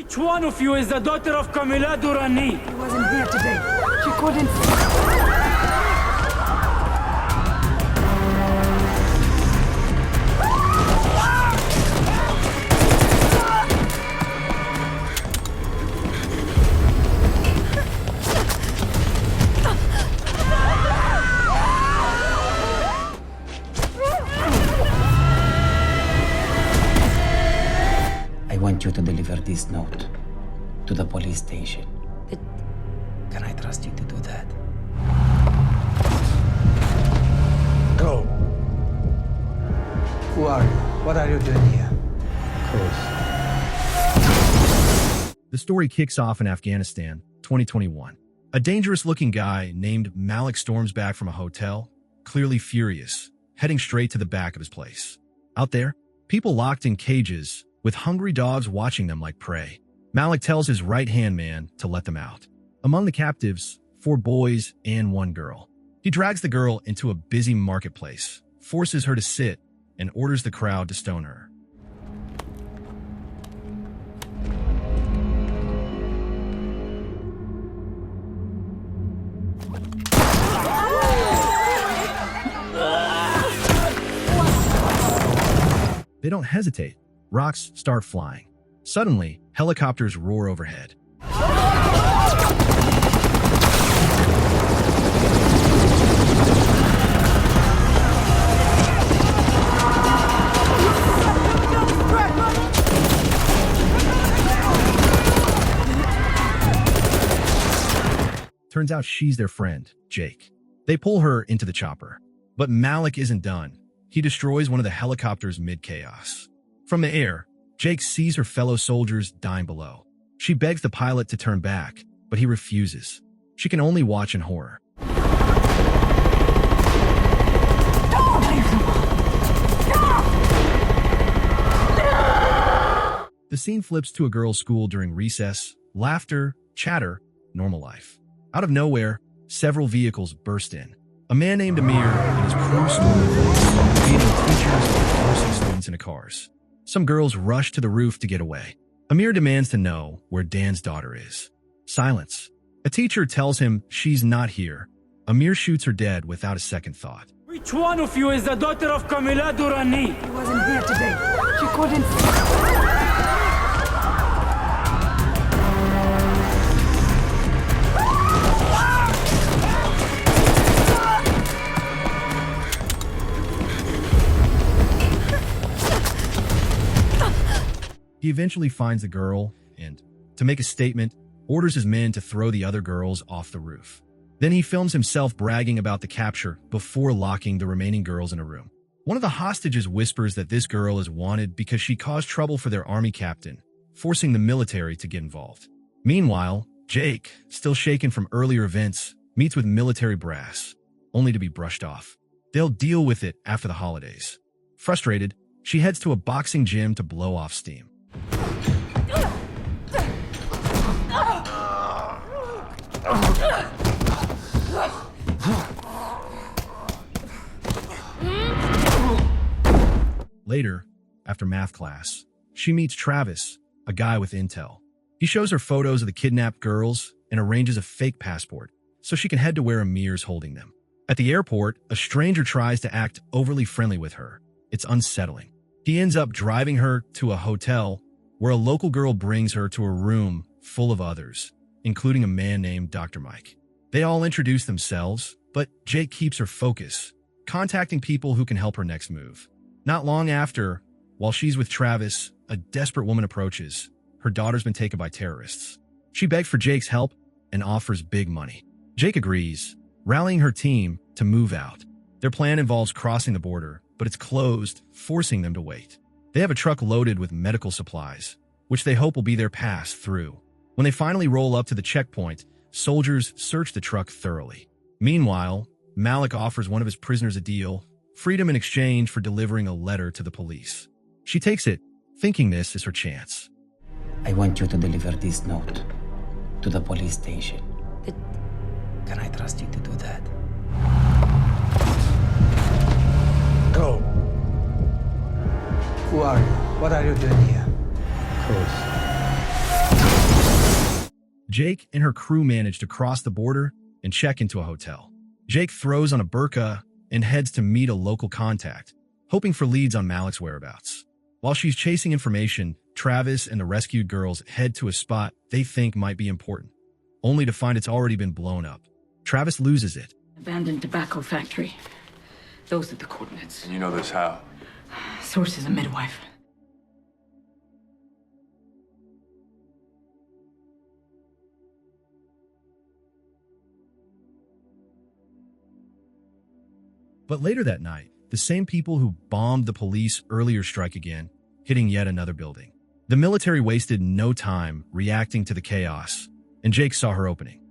Which one of you is the daughter of Camila Durani? She wasn't here today. She couldn't. I want you to deliver this note to the police station. Can I trust you to do that? Go. Who are you? What are you doing here? The story kicks off in Afghanistan, 2021. A dangerous-looking guy named Malik storms back from a hotel, clearly furious, heading straight to the back of his place. Out there, people locked in cages, with hungry dogs watching them like prey. Malik tells his right-hand man to let them out. Among the captives, 4 boys and 1 girl. He drags the girl into a busy marketplace, forces her to sit, and orders the crowd to stone her. They don't hesitate. Rocks start flying. Suddenly, helicopters roar overhead. Turns out she's their friend, Jake. They pull her into the chopper. But Malik isn't done. He destroys one of the helicopters mid-chaos. From the air, Jake sees her fellow soldiers dying below. She begs the pilot to turn back, but he refuses. She can only watch in horror. The scene flips to a girls' school during recess, laughter, chatter, normal life. Out of nowhere, several vehicles burst in. A man named Amir and his crew storm the place, beating teachers and forcing students into cars. Some girls rush to the roof to get away. Amir demands to know where Dan's daughter is. Silence. A teacher tells him she's not here. Amir shoots her dead without a second thought. Which one of you is the daughter of Camila Durani? She wasn't here today. She couldn't. He eventually finds the girl and, to make a statement, orders his men to throw the other girls off the roof. Then he films himself bragging about the capture before locking the remaining girls in a room. One of the hostages whispers that this girl is wanted because she caused trouble for their army captain, forcing the military to get involved. Meanwhile, Jake, still shaken from earlier events, meets with military brass, only to be brushed off. They'll deal with it after the holidays. Frustrated, she heads to a boxing gym to blow off steam. Later, after math class, she meets Travis, a guy with intel. He shows her photos of the kidnapped girls and arranges a fake passport so she can head to where Amir's holding them. At the airport, a stranger tries to act overly friendly with her. It's unsettling. He ends up driving her to a hotel where a local girl brings her to a room full of others, including a man named Dr. Mike. They all introduce themselves, but Jake keeps her focus, contacting people who can help her next move. Not long after, while she's with Travis, a desperate woman approaches. Her daughter's been taken by terrorists. She begs for Jake's help and offers big money. Jake agrees, rallying her team to move out. Their plan involves crossing the border, but it's closed, forcing them to wait. They have a truck loaded with medical supplies, which they hope will be their pass through. When they finally roll up to the checkpoint, soldiers search the truck thoroughly. Meanwhile, Malik offers one of his prisoners a deal, freedom in exchange for delivering a letter to the police. She takes it, thinking this is her chance. I want you to deliver this note to the police station. Can I trust you to do that? Go. Who are you? What are you doing here? Cruz. Jake and her crew manage to cross the border and check into a hotel. Jake throws on a burqa and heads to meet a local contact, hoping for leads on Malik's whereabouts. While she's chasing information, Travis and the rescued girls head to a spot they think might be important, only to find it's already been blown up. Travis loses it. Abandoned tobacco factory. Those are the coordinates. And you know this how? Source is a midwife. But later that night, the same people who bombed the police earlier strike again, hitting yet another building. The military wasted no time reacting to the chaos, and Jake saw her opening.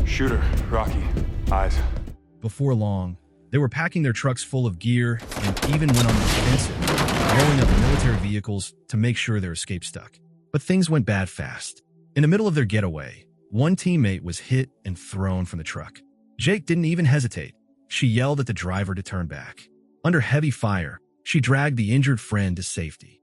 Shooter, Rocky, eyes. Before long, they were packing their trucks full of gear and even went on the offensive, blowing up military vehicles to make sure their escape stuck. But things went bad fast. In the middle of their getaway, one teammate was hit and thrown from the truck. Jake didn't even hesitate. She yelled at the driver to turn back. Under heavy fire, she dragged the injured friend to safety.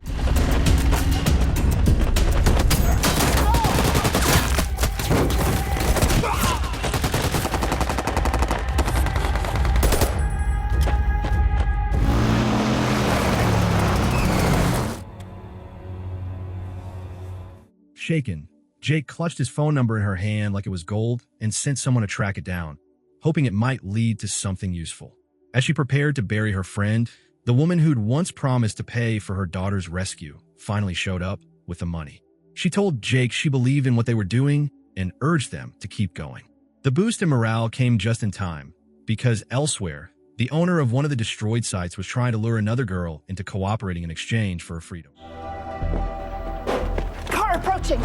Shaken, Jake clutched his phone number in her hand like it was gold and sent someone to track it down, hoping it might lead to something useful. As she prepared to bury her friend, the woman who'd once promised to pay for her daughter's rescue finally showed up with the money. She told Jake she believed in what they were doing and urged them to keep going. The boost in morale came just in time, because elsewhere, the owner of one of the destroyed sites was trying to lure another girl into cooperating in exchange for her freedom. Approaching.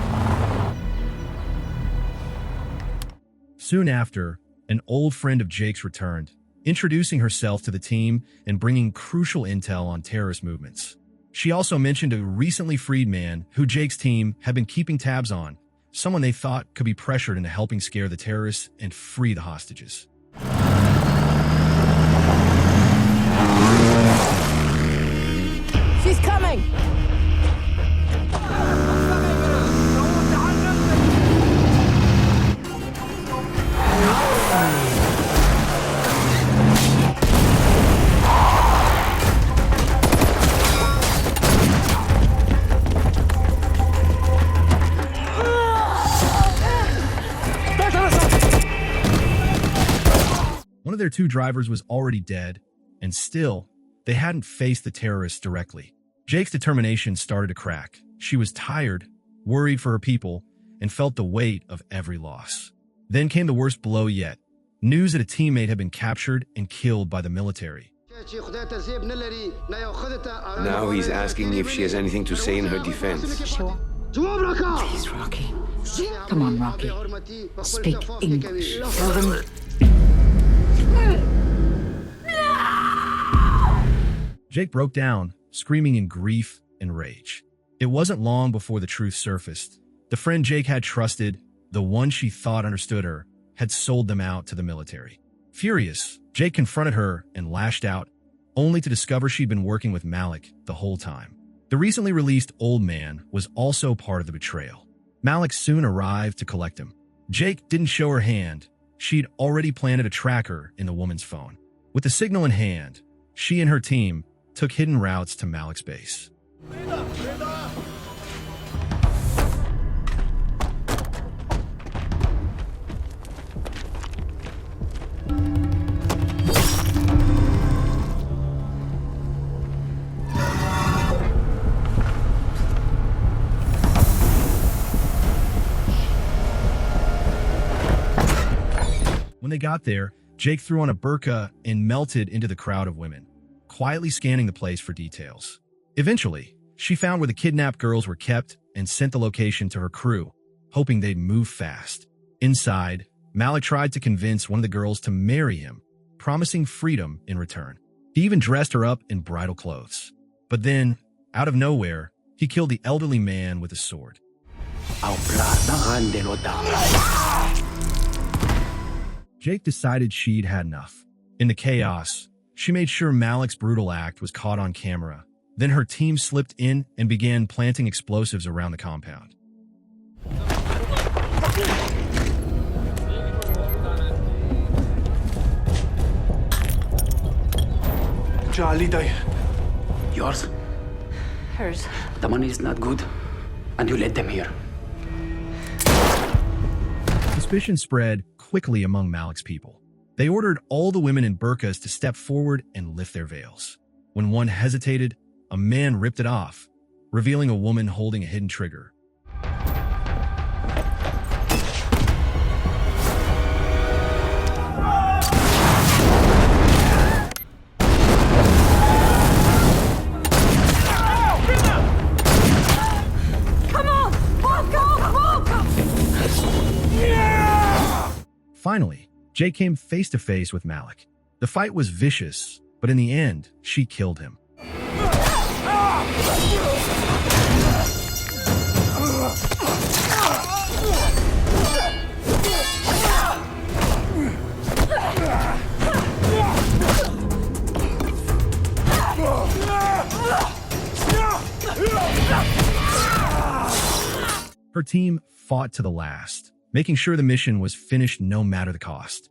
Soon after, an old friend of Jake's returned, introducing herself to the team and bringing crucial intel on terrorist movements. She also mentioned a recently freed man who Jake's team had been keeping tabs on, someone they thought could be pressured into helping scare the terrorists and free the hostages. She's coming! One of their two drivers was already dead, and still, they hadn't faced the terrorists directly. Jake's determination started to crack. She was tired, worried for her people, and felt the weight of every loss. Then came the worst blow yet. News that a teammate had been captured and killed by the military. Now he's asking me if she has anything to say in her defense. Sure. Please, Rocky. Come on, Rocky. Speak English. Tell them... Jake broke down, screaming in grief and rage. It wasn't long before the truth surfaced. The friend Jake had trusted, the one she thought understood her, had sold them out to the military. Furious, Jake confronted her and lashed out, only to discover she'd been working with Malik the whole time. The recently released old man was also part of the betrayal. Malik soon arrived to collect him. Jake didn't show her hand. She'd already planted a tracker in the woman's phone. With the signal in hand, she and her team took hidden routes to Malik's base. When they got there, Jake threw on a burqa and melted into the crowd of women, quietly scanning the place for details. Eventually, she found where the kidnapped girls were kept and sent the location to her crew, hoping they'd move fast. Inside, Malik tried to convince one of the girls to marry him, promising freedom in return. He even dressed her up in bridal clothes. But then, out of nowhere, he killed the elderly man with a sword. Jake decided she'd had enough. In the chaos, she made sure Malik's brutal act was caught on camera. Then her team slipped in and began planting explosives around the compound. Charlie, Yours? Hers. The money is not good, and you led them here. Suspicion spread quickly among Malik's people. They ordered all the women in burqas to step forward and lift their veils. When one hesitated, a man ripped it off, revealing a woman holding a hidden trigger. Finally, Jay came face to face with Malik. The fight was vicious, but in the end, she killed him. Her team fought to the last, making sure the mission was finished no matter the cost.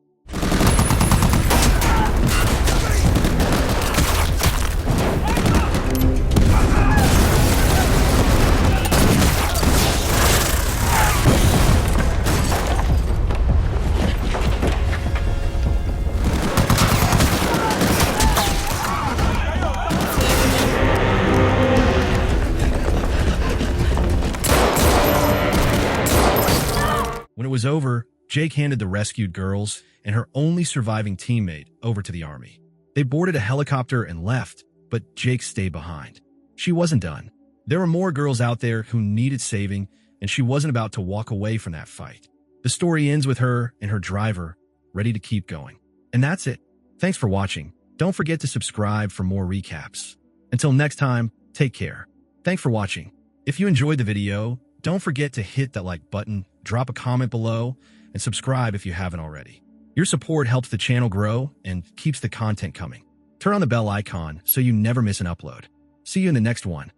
When it was over, Jake handed the rescued girls and her only surviving teammate over to the army. They boarded a helicopter and left, but Jake stayed behind. She wasn't done. There were more girls out there who needed saving, and she wasn't about to walk away from that fight. The story ends with her and her driver ready to keep going. And that's it. Thanks for watching. Don't forget to subscribe for more recaps. Until next time, take care. Thanks for watching. If you enjoyed the video, don't forget to hit that like button, drop a comment below, and subscribe if you haven't already. Your support helps the channel grow and keeps the content coming. Turn on the bell icon so you never miss an upload. See you in the next one.